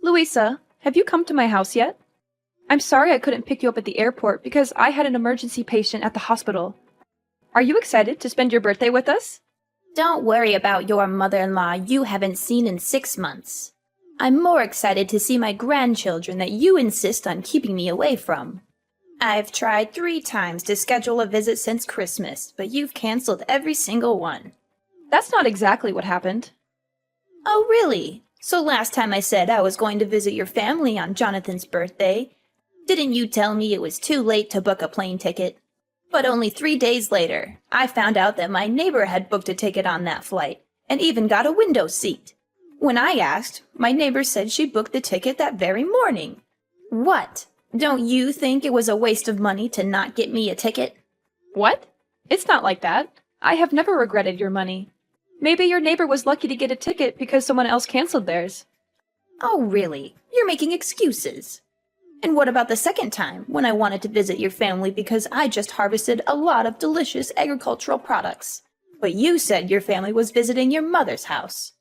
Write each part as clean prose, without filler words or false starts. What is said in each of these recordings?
Louisa, have you come to my house yet? I'm sorry I couldn't pick you up at the airport because I had an emergency patient at the hospital. Are you excited to spend your birthday with us? Don't worry about your mother-in-law you haven't seen in 6 months. I'm more excited to see my grandchildren that you insist on keeping me away from. I've tried 3 times to schedule a visit since Christmas, but you've canceled every single one. That's not exactly what happened. Oh, really? So last time I said I was going to visit your family on Jonathan's birthday, didn't you tell me it was too late to book a plane ticket? But only 3 days later, I found out that my neighbor had booked a ticket on that flight, and even got a window seat. When I asked, my neighbor said she booked the ticket that very morning. What? Don't you think it was a waste of money to not get me a ticket? What? It's not like that. I have never regretted your money. Maybe your neighbor was lucky to get a ticket because someone else canceled theirs. Oh, really? You're making excuses. And what about the second time, when I wanted to visit your family because I just harvested a lot of delicious agricultural products? But you said your family was visiting your mother's house.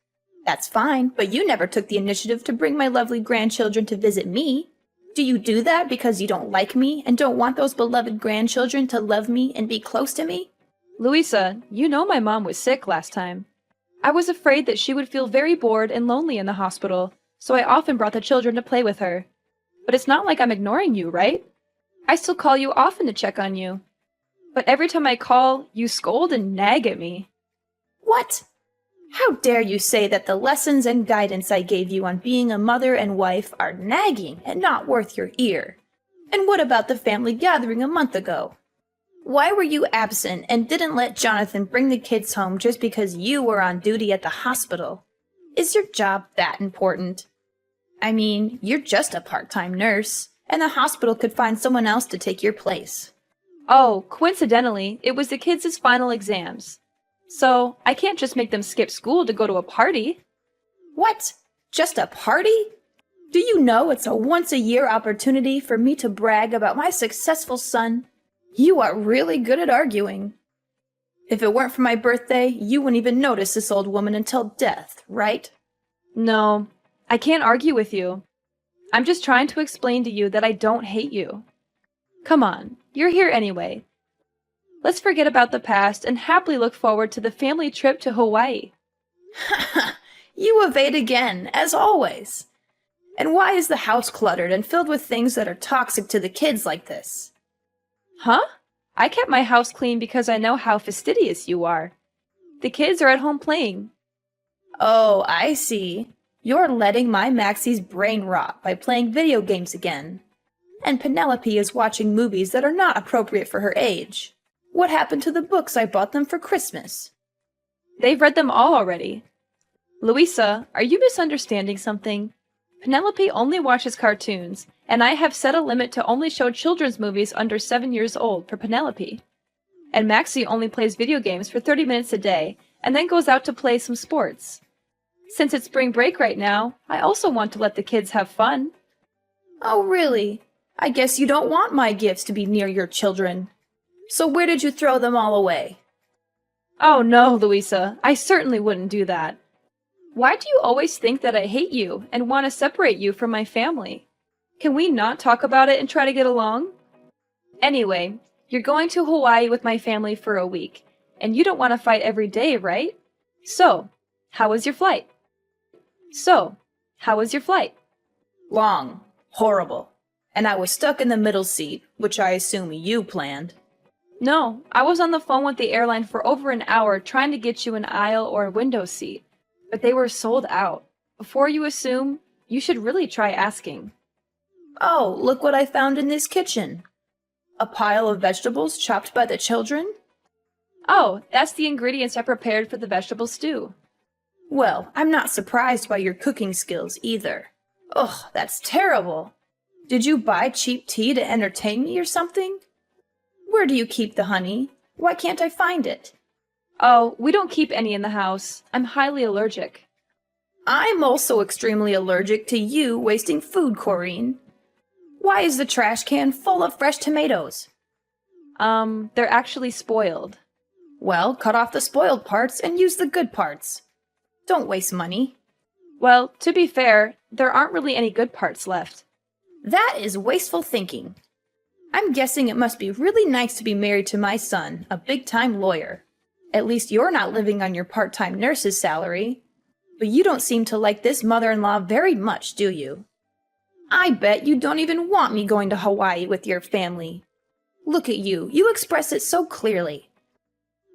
That's fine, but you never took the initiative to bring my lovely grandchildren to visit me. Do you do that because you don't like me and don't want those beloved grandchildren to love me and be close to me? Louisa, you know my mom was sick last time. I was afraid that she would feel very bored and lonely in the hospital, so I often brought the children to play with her. But it's not like I'm ignoring you, right? I still call you often to check on you. But every time I call, you scold and nag at me. What? How dare you say that the lessons and guidance I gave you on being a mother and wife are nagging and not worth your ear? And what about the family gathering a month ago? Why were you absent and didn't let Jonathan bring the kids home just because you were on duty at the hospital? Is your job that important? I mean, you're just a part-time nurse, and the hospital could find someone else to take your place. Oh, coincidentally, it was the kids' final exams. So, I can't just make them skip school to go to a party. What? Just a party? Do you know it's a once-a-year opportunity for me to brag about my successful son? You are really good at arguing. If it weren't for my birthday, you wouldn't even notice this old woman until death, right? No, I can't argue with you. I'm just trying to explain to you that I don't hate you. Come on, you're here anyway. Let's forget about the past and happily look forward to the family trip to Hawaii. You evade again, as always. And why is the house cluttered and filled with things that are toxic to the kids like this? Huh? I kept my house clean because I know how fastidious you are. The kids are at home playing. Oh, I see. You're letting my Maxie's brain rot by playing video games again. And Penelope is watching movies that are not appropriate for her age. What happened to the books I bought them for Christmas? They've read them all already. Louisa, are you misunderstanding something? Penelope only watches cartoons, and I have set a limit to only show children's movies under 7 years old for Penelope. And Maxie only plays video games for 30 minutes a day, and then goes out to play some sports. Since it's spring break right now, I also want to let the kids have fun. Oh, really? I guess you don't want my gifts to be near your children. So where did you throw them all away? Oh no, Louisa, I certainly wouldn't do that. Why do you always think that I hate you and want to separate you from my family? Can we not talk about it and try to get along? Anyway, you're going to Hawaii with my family for a week, and you don't want to fight every day, right? So, how was your flight? Long. Horrible. And I was stuck in the middle seat, which I assume you planned. No, I was on the phone with the airline for over an hour trying to get you an aisle or a window seat, but they were sold out. Before you assume, you should really try asking. Oh, look what I found in this kitchen. A pile of vegetables chopped by the children? Oh, that's the ingredients I prepared for the vegetable stew. Well, I'm not surprised by your cooking skills either. Ugh, that's terrible. Did you buy cheap tea to entertain me or something? Where do you keep the honey? Why can't I find it? Oh, we don't keep any in the house. I'm highly allergic. I'm also extremely allergic to you wasting food, Corrine. Why is the trash can full of fresh tomatoes? They're actually spoiled. Well, cut off the spoiled parts and use the good parts. Don't waste money. Well, to be fair, there aren't really any good parts left. That is wasteful thinking. I'm guessing it must be really nice to be married to my son, a big-time lawyer. At least you're not living on your part-time nurse's salary. But you don't seem to like this mother-in-law very much, do you? I bet you don't even want me going to Hawaii with your family. Look at you, you express it so clearly.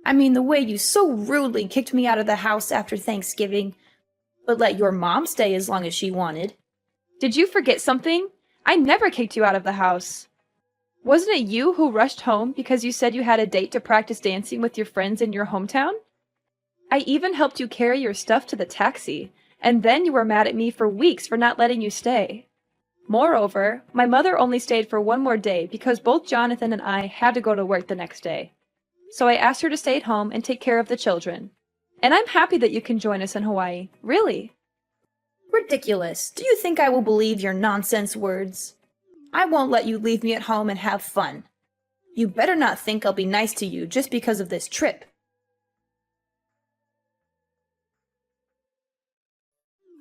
I mean, the way you so rudely kicked me out of the house after Thanksgiving, but let your mom stay as long as she wanted. Did you forget something? I never kicked you out of the house. Wasn't it you who rushed home because you said you had a date to practice dancing with your friends in your hometown? I even helped you carry your stuff to the taxi, and then you were mad at me for weeks for not letting you stay. Moreover, my mother only stayed for one more day because both Jonathan and I had to go to work the next day. So I asked her to stay at home and take care of the children. And I'm happy that you can join us in Hawaii, really. Ridiculous. Do you think I will believe your nonsense words? I won't let you leave me at home and have fun. You better not think I'll be nice to you just because of this trip.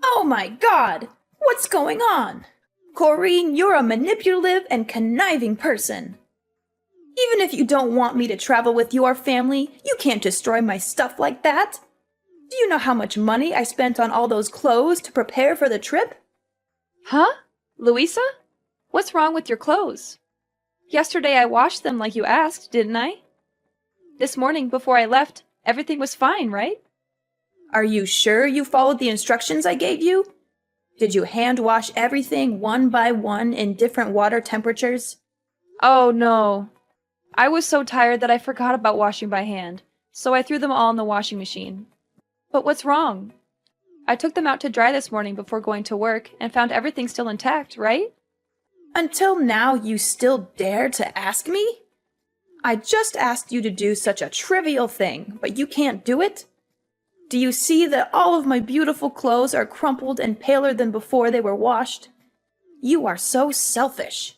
Oh my God! What's going on? Corrine, you're a manipulative and conniving person. Even if you don't want me to travel with your family, you can't destroy my stuff like that. Do you know how much money I spent on all those clothes to prepare for the trip? Huh? Louisa? What's wrong with your clothes? Yesterday I washed them like you asked, didn't I? This morning before I left, everything was fine, right? Are you sure you followed the instructions I gave you? Did you hand wash everything one by one in different water temperatures? Oh no. I was so tired that I forgot about washing by hand, so I threw them all in the washing machine. But what's wrong? I took them out to dry this morning before going to work and found everything still intact, right? Until now, you still dare to ask me? I just asked you to do such a trivial thing, but you can't do it? Do you see that all of my beautiful clothes are crumpled and paler than before they were washed? You are so selfish.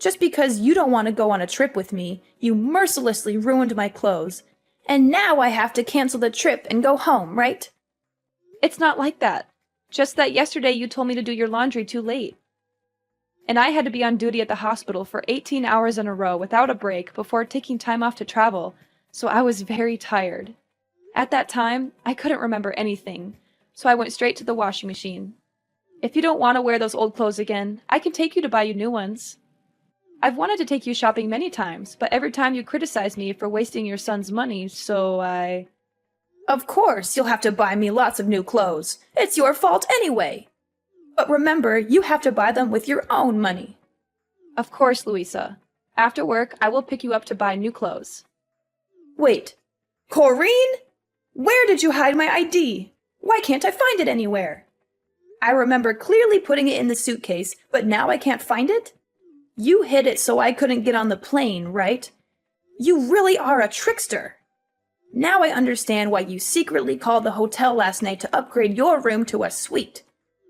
Just because you don't want to go on a trip with me, you mercilessly ruined my clothes. And now I have to cancel the trip and go home, right? It's not like that. Just that yesterday you told me to do your laundry too late. And I had to be on duty at the hospital for 18 hours in a row without a break before taking time off to travel, so I was very tired. At that time, I couldn't remember anything, so I went straight to the washing machine. If you don't want to wear those old clothes again, I can take you to buy you new ones. I've wanted to take you shopping many times, but every time you criticize me for wasting your son's money, so I... Of course, you'll have to buy me lots of new clothes. It's your fault anyway. But remember, you have to buy them with your own money. Of course, Louisa. After work, I will pick you up to buy new clothes. Wait, Corrine? Where did you hide my ID? Why can't I find it anywhere? I remember clearly putting it in the suitcase, but now I can't find it? You hid it so I couldn't get on the plane, right? You really are a trickster. Now I understand why you secretly called the hotel last night to upgrade your room to a suite.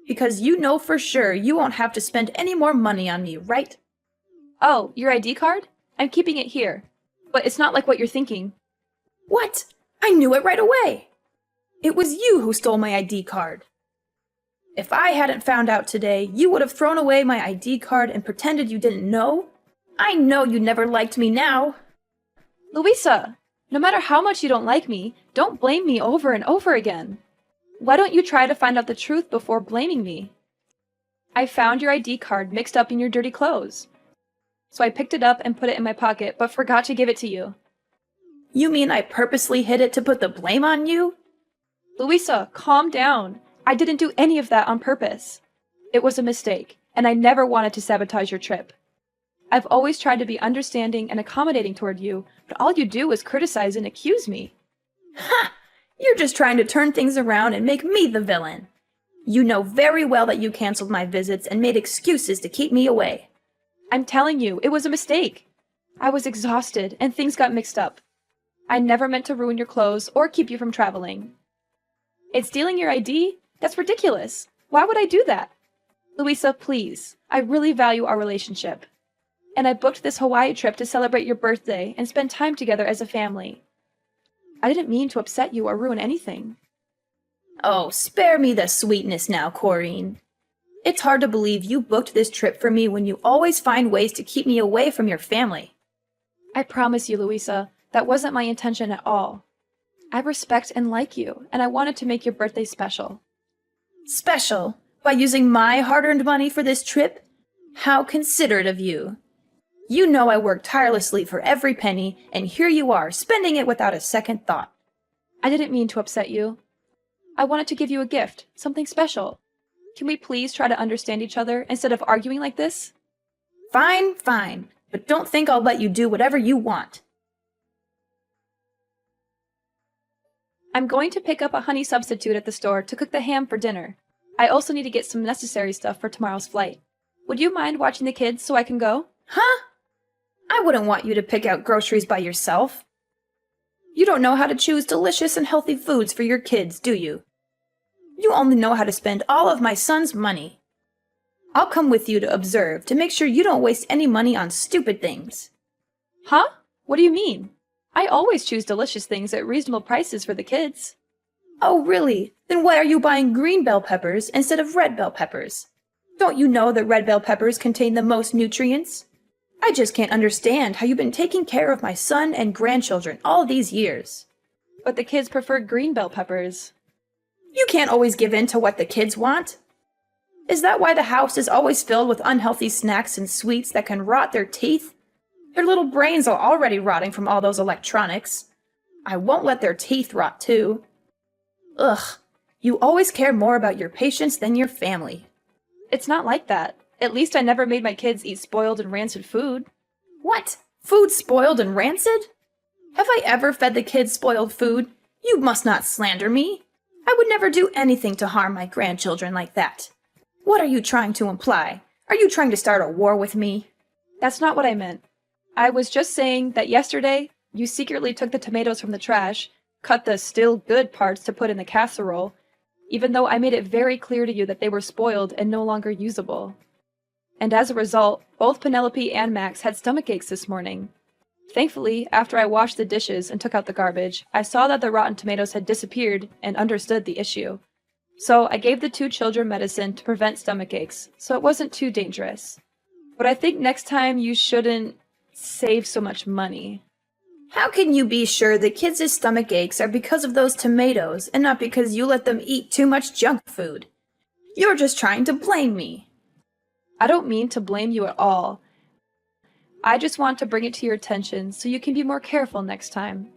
Because you know for sure you won't have to spend any more money on me, right? Oh, your ID card? I'm keeping it here. But it's not like what you're thinking. What? I knew it right away. It was you who stole my ID card. If I hadn't found out today, you would have thrown away my ID card and pretended you didn't know. I know you never liked me now. Louisa, no matter how much you don't like me, don't blame me over and over again. Why don't you try to find out the truth before blaming me? I found your ID card mixed up in your dirty clothes. So I picked it up and put it in my pocket, but forgot to give it to you. You mean I purposely hid it to put the blame on you? Louisa, calm down. I didn't do any of that on purpose. It was a mistake, and I never wanted to sabotage your trip. I've always tried to be understanding and accommodating toward you, but all you do is criticize and accuse me. Ha! You're just trying to turn things around and make me the villain. You know very well that you canceled my visits and made excuses to keep me away. I'm telling you, it was a mistake. I was exhausted, and things got mixed up. I never meant to ruin your clothes or keep you from traveling. And stealing your ID? That's ridiculous. Why would I do that? Louisa, please. I really value our relationship. And I booked this Hawaii trip to celebrate your birthday and spend time together as a family. I didn't mean to upset you or ruin anything. Oh, spare me the sweetness now, Corrine. It's hard to believe you booked this trip for me when you always find ways to keep me away from your family. I promise you, Louisa, that wasn't my intention at all. I respect and like you, and I wanted to make your birthday special. Special? By using my hard-earned money for this trip? How considerate of you. You know I worked tirelessly for every penny, and here you are, spending it without a second thought. I didn't mean to upset you. I wanted to give you a gift, something special. Can we please try to understand each other instead of arguing like this? Fine, fine, but don't think I'll let you do whatever you want. I'm going to pick up a honey substitute at the store to cook the ham for dinner. I also need to get some necessary stuff for tomorrow's flight. Would you mind watching the kids so I can go? Huh? I wouldn't want you to pick out groceries by yourself. You don't know how to choose delicious and healthy foods for your kids, do you? You only know how to spend all of my son's money. I'll come with you to observe to make sure you don't waste any money on stupid things. Huh? What do you mean? I always choose delicious things at reasonable prices for the kids. Oh, really? Then why are you buying green bell peppers instead of red bell peppers? Don't you know that red bell peppers contain the most nutrients? I just can't understand how you've been taking care of my son and grandchildren all these years. But the kids prefer green bell peppers. You can't always give in to what the kids want. Is that why the house is always filled with unhealthy snacks and sweets that can rot their teeth? Their little brains are already rotting from all those electronics. I won't let their teeth rot too. Ugh, you always care more about your patients than your family. It's not like that. At least I never made my kids eat spoiled and rancid food. What? Food spoiled and rancid? Have I ever fed the kids spoiled food? You must not slander me. I would never do anything to harm my grandchildren like that. What are you trying to imply? Are you trying to start a war with me? That's not what I meant. I was just saying that yesterday, you secretly took the tomatoes from the trash, cut the still good parts to put in the casserole, even though I made it very clear to you that they were spoiled and no longer usable. And as a result, both Penelope and Max had stomach aches this morning. Thankfully, after I washed the dishes and took out the garbage, I saw that the rotten tomatoes had disappeared and understood the issue. So I gave the two children medicine to prevent stomach aches, so it wasn't too dangerous. But I think next time you shouldn't save so much money. How can you be sure the kids' stomach aches are because of those tomatoes and not because you let them eat too much junk food? You're just trying to blame me. I don't mean to blame you at all. I just want to bring it to your attention so you can be more careful next time.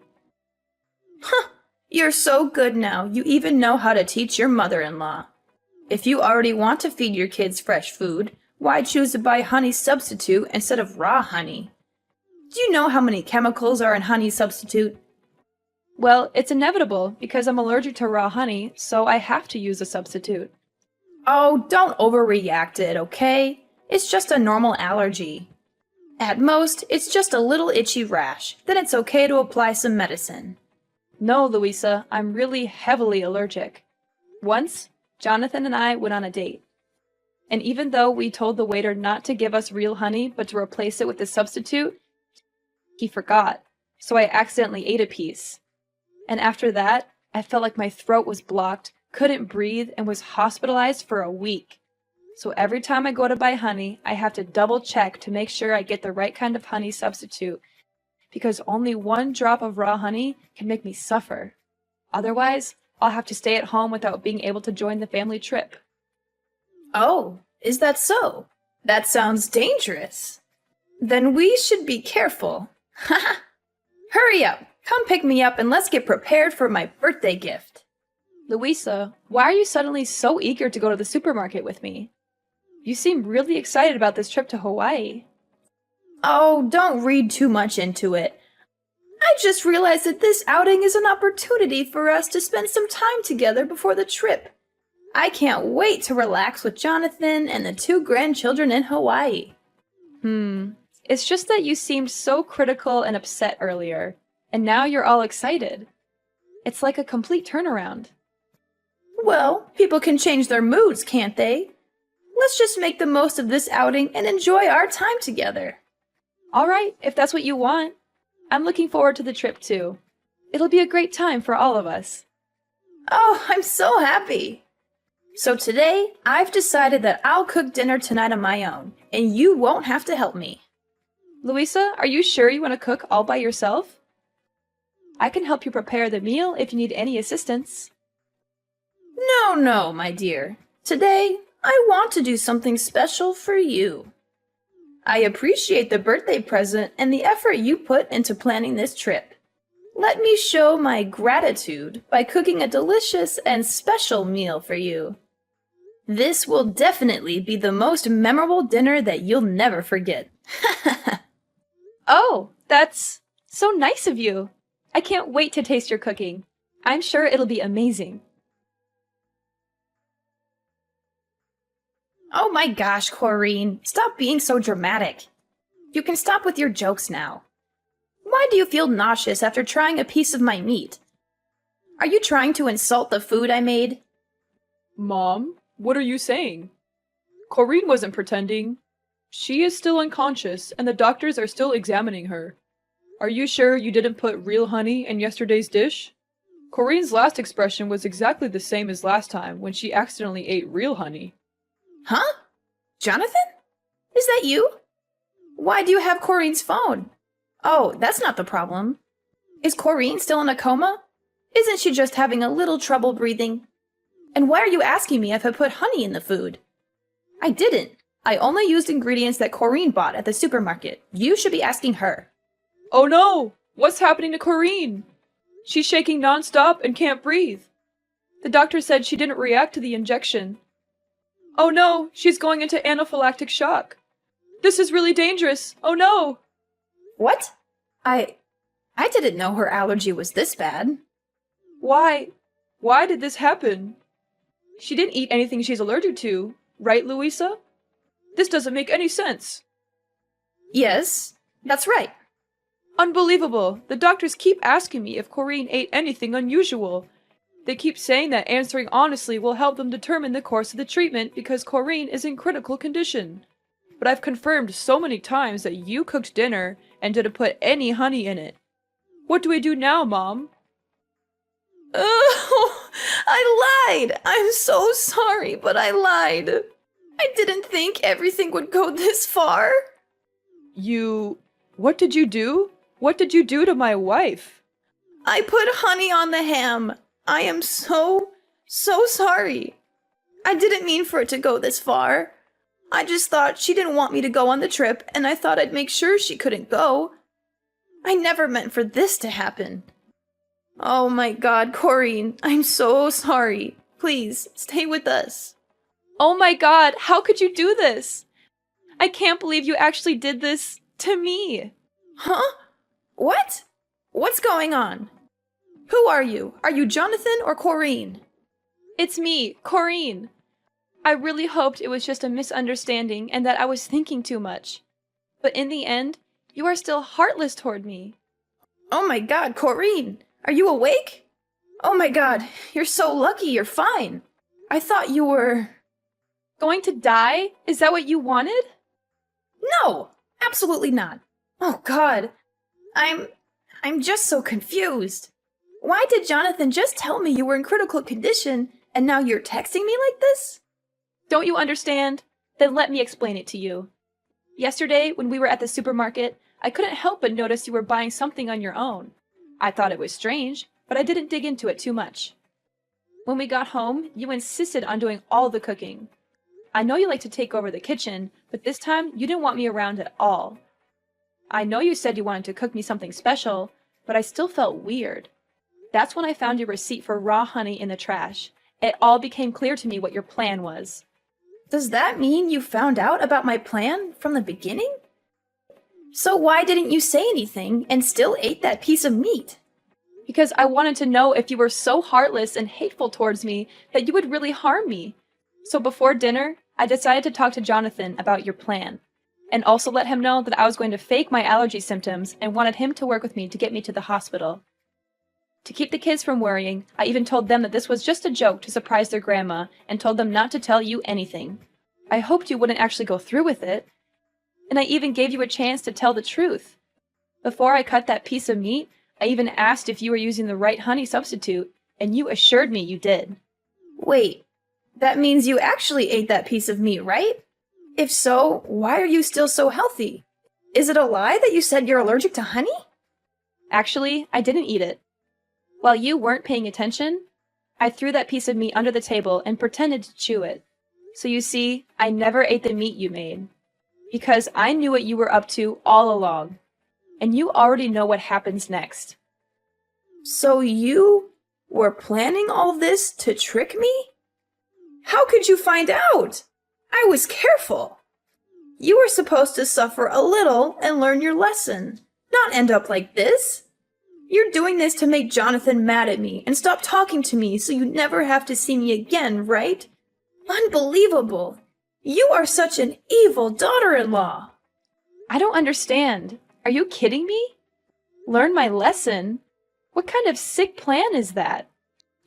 Huh, you're so good now, you even know how to teach your mother-in-law. If you already want to feed your kids fresh food, why choose to buy honey substitute instead of raw honey? Do you know how many chemicals are in honey substitute? Well, it's inevitable because I'm allergic to raw honey, so I have to use a substitute. Oh, don't overreact it, okay? It's just a normal allergy. At most, it's just a little itchy rash. Then it's okay to apply some medicine. No, Louisa, I'm really heavily allergic. Once, Jonathan and I went on a date. And even though we told the waiter not to give us real honey but to replace it with a substitute, he forgot, so I accidentally ate a piece. And after that, I felt like my throat was blocked, couldn't breathe, and was hospitalized for a week. So every time I go to buy honey, I have to double check to make sure I get the right kind of honey substitute, because only one drop of raw honey can make me suffer. Otherwise, I'll have to stay at home without being able to join the family trip. Oh, is that so? That sounds dangerous. Then we should be careful. Haha! Hurry up! Come pick me up and let's get prepared for my birthday gift. Louisa, why are you suddenly so eager to go to the supermarket with me? You seem really excited about this trip to Hawaii. Oh, don't read too much into it. I just realized that this outing is an opportunity for us to spend some time together before the trip. I can't wait to relax with Jonathan and the two grandchildren in Hawaii. It's just that you seemed so critical and upset earlier, and now you're all excited. It's like a complete turnaround. Well, people can change their moods, can't they? Let's just make the most of this outing and enjoy our time together. All right, if that's what you want. I'm looking forward to the trip too. It'll be a great time for all of us. Oh, I'm so happy. So today, I've decided that I'll cook dinner tonight on my own, and you won't have to help me. Louisa, are you sure you want to cook all by yourself? I can help you prepare the meal if you need any assistance. No, my dear. Today, I want to do something special for you. I appreciate the birthday present and the effort you put into planning this trip. Let me show my gratitude by cooking a delicious and special meal for you. This will definitely be the most memorable dinner that you'll never forget. Oh, that's so nice of you. I can't wait to taste your cooking. I'm sure it'll be amazing. Oh my gosh, Corrine, stop being so dramatic. You can stop with your jokes now. Why do you feel nauseous after trying a piece of my meat? Are you trying to insult the food I made? Mom, what are you saying? Corinne wasn't pretending. She is still unconscious, and the doctors are still examining her. Are you sure you didn't put real honey in yesterday's dish? Corinne's last expression was exactly the same as last time when she accidentally ate real honey. Huh? Jonathan? Is that you? Why do you have Corrine's phone? Oh, that's not the problem. Is Corrine still in a coma? Isn't she just having a little trouble breathing? And why are you asking me if I put honey in the food? I didn't. I only used ingredients that Corrine bought at the supermarket. You should be asking her. Oh no! What's happening to Corinne? She's shaking nonstop and can't breathe. The doctor said she didn't react to the injection. Oh no, she's going into anaphylactic shock. This is really dangerous. Oh no! What? I didn't know her allergy was this bad. Why? Why did this happen? She didn't eat anything she's allergic to, right, Louisa? This doesn't make any sense. Yes, that's right. Unbelievable. The doctors keep asking me if Corinne ate anything unusual. They keep saying that answering honestly will help them determine the course of the treatment because Corinne is in critical condition. But I've confirmed so many times that you cooked dinner and didn't put any honey in it. What do we do now, Mom? Oh, I lied! I'm so sorry, but I lied. I didn't think everything would go this far. What did you do? What did you do to my wife? I put honey on the ham. I am so sorry. I didn't mean for it to go this far. I just thought she didn't want me to go on the trip, and I thought I'd make sure she couldn't go. I never meant for this to happen. Oh my God, Corinne, I'm so sorry. Please, stay with us. Oh my god, how could you do this? I can't believe you actually did this to me. Huh? What? What's going on? Who are you? Are you Jonathan or Corinne? It's me, Corinne. I really hoped it was just a misunderstanding and that I was thinking too much. But in the end, you are still heartless toward me. Oh my God, Corinne! Are you awake? Oh my God, you're so lucky you're fine. I thought you were... Going to die? Is that what you wanted? No, absolutely not. Oh God, I'm just so confused. Why did Jonathan just tell me you were in critical condition and now you're texting me like this? Don't you understand? Then let me explain it to you. Yesterday, when we were at the supermarket, I couldn't help but notice you were buying something on your own. I thought it was strange, but I didn't dig into it too much. When we got home, you insisted on doing all the cooking. I know you like to take over the kitchen, but this time you didn't want me around at all. I know you said you wanted to cook me something special, but I still felt weird. That's when I found your receipt for raw honey in the trash. It all became clear to me what your plan was. Does that mean you found out about my plan from the beginning? So why didn't you say anything and still ate that piece of meat? Because I wanted to know if you were so heartless and hateful towards me that you would really harm me. So before dinner, I decided to talk to Jonathan about your plan, and also let him know that I was going to fake my allergy symptoms and wanted him to work with me to get me to the hospital. To keep the kids from worrying, I even told them that this was just a joke to surprise their grandma and told them not to tell you anything. I hoped you wouldn't actually go through with it, and I even gave you a chance to tell the truth. Before I cut that piece of meat, I even asked if you were using the right honey substitute, and you assured me you did. Wait, that means you actually ate that piece of meat, right? If so, why are you still so healthy? Is it a lie that you said you're allergic to honey? Actually, I didn't eat it. While you weren't paying attention, I threw that piece of meat under the table and pretended to chew it. So you see, I never ate the meat you made. Because I knew what you were up to all along. And you already know what happens next. So you were planning all this to trick me? How could you find out? I was careful. You were supposed to suffer a little and learn your lesson, not end up like this. You're doing this to make Jonathan mad at me and stop talking to me so you never have to see me again, right? Unbelievable. You are such an evil daughter-in-law. I don't understand. Are you kidding me? Learn my lesson? What kind of sick plan is that?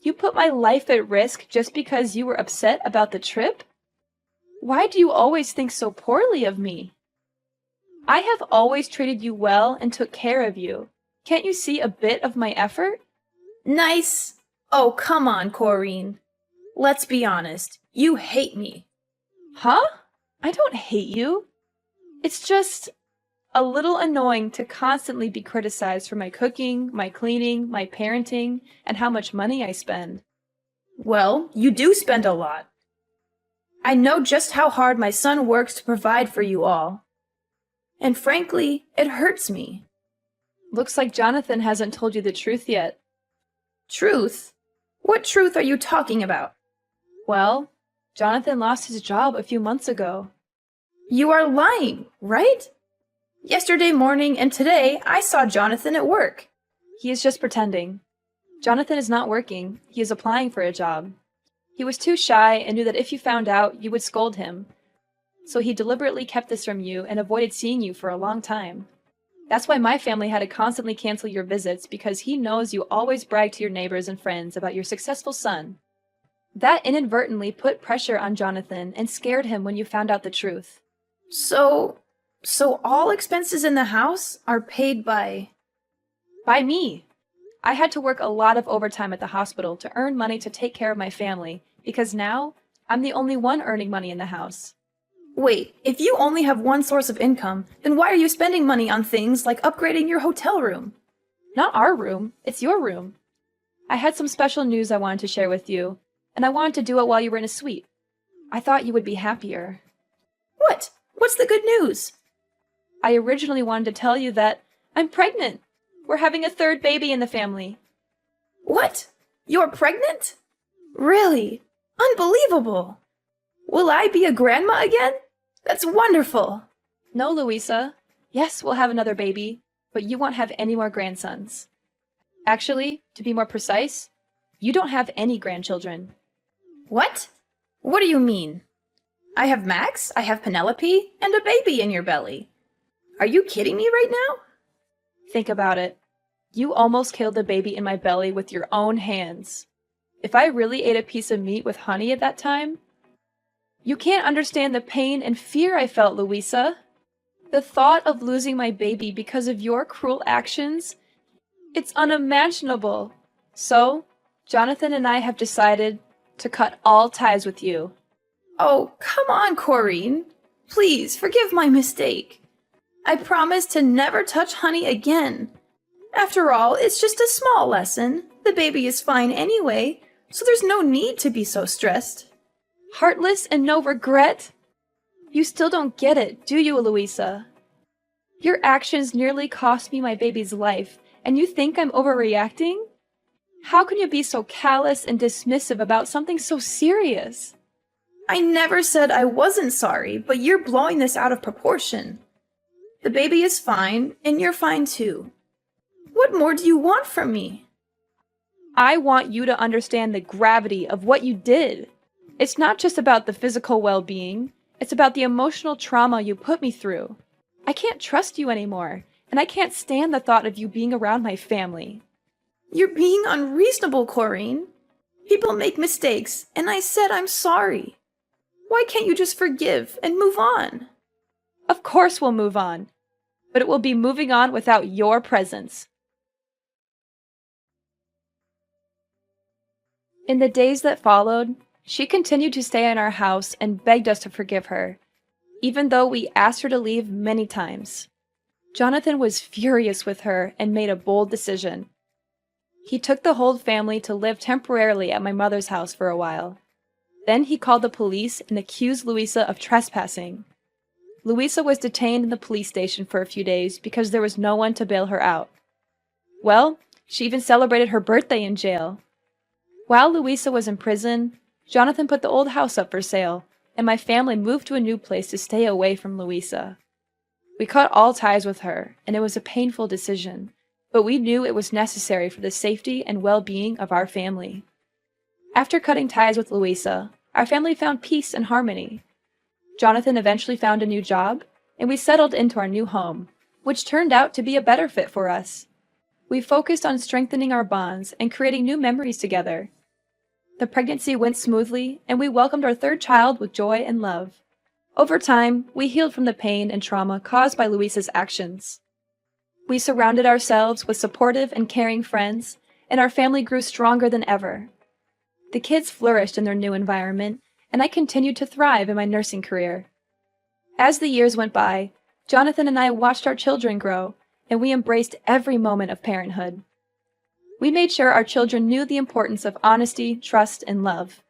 You put my life at risk just because you were upset about the trip? Why do you always think so poorly of me? I have always treated you well and took care of you. Can't you see a bit of my effort? Nice. Oh, come on, Corrine. Let's be honest. You hate me. Huh? I don't hate you. It's just a little annoying to constantly be criticized for my cooking, my cleaning, my parenting, and how much money I spend. Well, you do spend a lot. I know just how hard my son works to provide for you all. And frankly, it hurts me. Looks like Jonathan hasn't told you the truth yet. Truth? What truth are you talking about? Well, Jonathan lost his job a few months ago. You are lying, right? Yesterday morning and today, I saw Jonathan at work. He is just pretending. Jonathan is not working. He is applying for a job. He was too shy and knew that if you found out, you would scold him. So he deliberately kept this from you and avoided seeing you for a long time. That's why my family had to constantly cancel your visits, because he knows you always brag to your neighbors and friends about your successful son. That inadvertently put pressure on Jonathan and scared him when you found out the truth. So all expenses in the house are paid by me. I had to work a lot of overtime at the hospital to earn money to take care of my family, because now I'm the only one earning money in the house. Wait, if you only have one source of income, then why are you spending money on things like upgrading your hotel room? Not our room, it's your room. I had some special news I wanted to share with you, and I wanted to do it while you were in a suite. I thought you would be happier. What? What's the good news? I originally wanted to tell you that I'm pregnant. We're having a third baby in the family. What? You're pregnant? Really? Unbelievable! Will I be a grandma again? That's wonderful! No, Louisa. Yes, we'll have another baby, but you won't have any more grandsons. Actually, to be more precise, you don't have any grandchildren. What? What do you mean? I have Max, I have Penelope, and a baby in your belly. Are you kidding me right now? Think about it. You almost killed the baby in my belly with your own hands. If I really ate a piece of meat with honey at that time, you can't understand the pain and fear I felt, Louisa. The thought of losing my baby because of your cruel actions, it's unimaginable. So, Jonathan and I have decided to cut all ties with you. Oh, come on, Corrine. Please, forgive my mistake. I promise to never touch honey again. After all, it's just a small lesson. The baby is fine anyway, so there's no need to be so stressed. Heartless and no regret? You still don't get it, do you, Louisa? Your actions nearly cost me my baby's life, and you think I'm overreacting? How can you be so callous and dismissive about something so serious? I never said I wasn't sorry, but you're blowing this out of proportion. The baby is fine, and you're fine too. What more do you want from me? I want you to understand the gravity of what you did. It's not just about the physical well-being, it's about the emotional trauma you put me through. I can't trust you anymore, and I can't stand the thought of you being around my family. You're being unreasonable, Corrine. People make mistakes, and I said I'm sorry. Why can't you just forgive and move on? Of course we'll move on, but it will be moving on without your presence. In the days that followed, she continued to stay in our house and begged us to forgive her, even though we asked her to leave many times. Jonathan was furious with her and made a bold decision. He took the whole family to live temporarily at my mother's house for a while. Then he called the police and accused Louisa of trespassing. Louisa was detained in the police station for a few days because there was no one to bail her out. Well, she even celebrated her birthday in jail. While Louisa was in prison, Jonathan put the old house up for sale, and my family moved to a new place to stay away from Louisa. We cut all ties with her, and it was a painful decision, but we knew it was necessary for the safety and well-being of our family. After cutting ties with Louisa, our family found peace and harmony. Jonathan eventually found a new job, and we settled into our new home, which turned out to be a better fit for us. We focused on strengthening our bonds and creating new memories together. The pregnancy went smoothly, and we welcomed our third child with joy and love. Over time, we healed from the pain and trauma caused by Louisa's actions. We surrounded ourselves with supportive and caring friends, and our family grew stronger than ever. The kids flourished in their new environment, and I continued to thrive in my nursing career. As the years went by, Jonathan and I watched our children grow, and we embraced every moment of parenthood. We made sure our children knew the importance of honesty, trust, and love.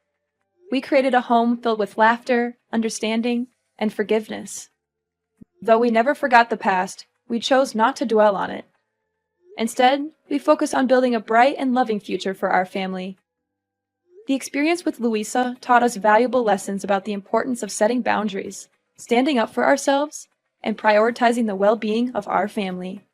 We created a home filled with laughter, understanding, and forgiveness. Though we never forgot the past, we chose not to dwell on it. Instead, we focused on building a bright and loving future for our family. The experience with Louisa taught us valuable lessons about the importance of setting boundaries, standing up for ourselves, and prioritizing the well-being of our family.